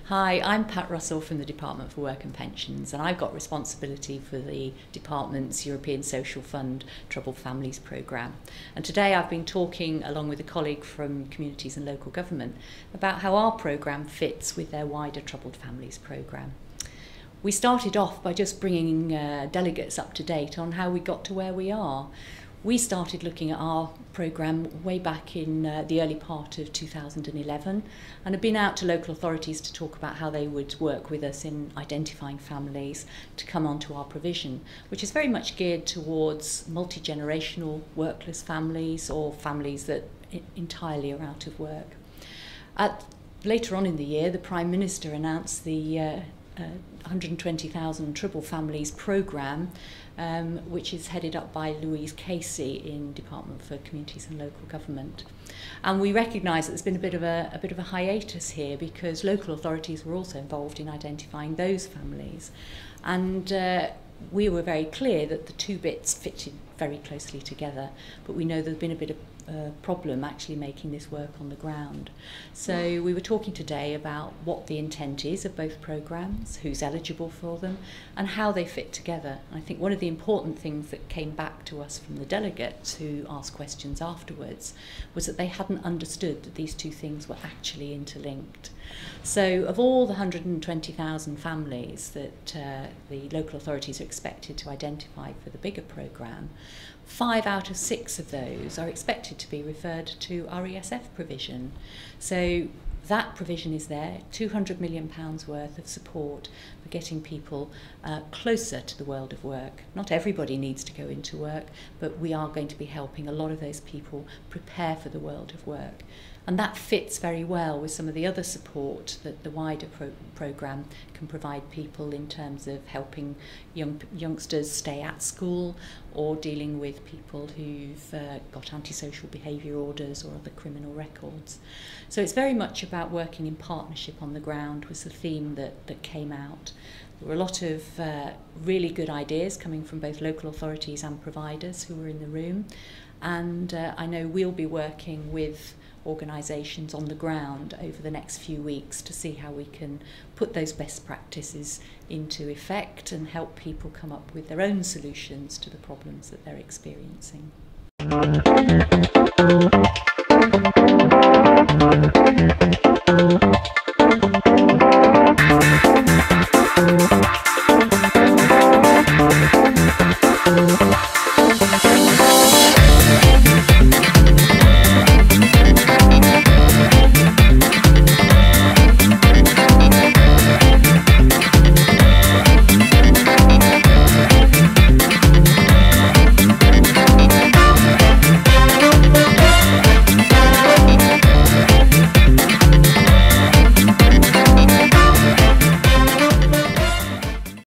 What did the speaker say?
Hi, I'm Pat Russell from the Department for Work and Pensions, and I've got responsibility for the Department's European Social Fund Troubled Families programme. And today I've been talking, along with a colleague from Communities and Local Government, about how our programme fits with their wider Troubled Families programme. We started off by just bringing delegates up to date on how we got to where we are. We started looking at our programme way back in the early part of 2011 and have been out to local authorities to talk about how they would work with us in identifying families to come onto our provision, which is very much geared towards multi-generational workless families or families that entirely are out of work. Later on in the year, the Prime Minister announced the 120,000 Troubled Families programme, which is headed up by Louise Casey in Department for Communities and Local Government. And we recognise that there's been a bit of a hiatus here because local authorities were also involved in identifying those families. And we were very clear that the two bits fitted very closely together, but we know there's been a bit of problem actually making this work on the ground. So we were talking today about what the intent is of both programmes, who's eligible for them, and how they fit together. And I think one of the important things that came back to us from the delegates who asked questions afterwards was that they hadn't understood that these two things were actually interlinked. So of all the 120,000 families that the local authorities are expected to identify for the bigger programme, 5 out of 6 of those are expected to be referred to our ESF provision. So that provision is there, £200 million worth of support for getting people closer to the world of work. Not everybody needs to go into work, but we are going to be helping a lot of those people prepare for the world of work. And that fits very well with some of the other support that the wider programme can provide people in terms of helping youngsters stay at school or dealing with people who've got antisocial behaviour orders or other criminal records. So it's very much about working in partnership on the ground was the theme that came out. There were a lot of really good ideas coming from both local authorities and providers who were in the room. And I know we'll be working with organisations on the ground over the next few weeks to see how we can put those best practices into effect and help people come up with their own solutions to the problems that they're experiencing.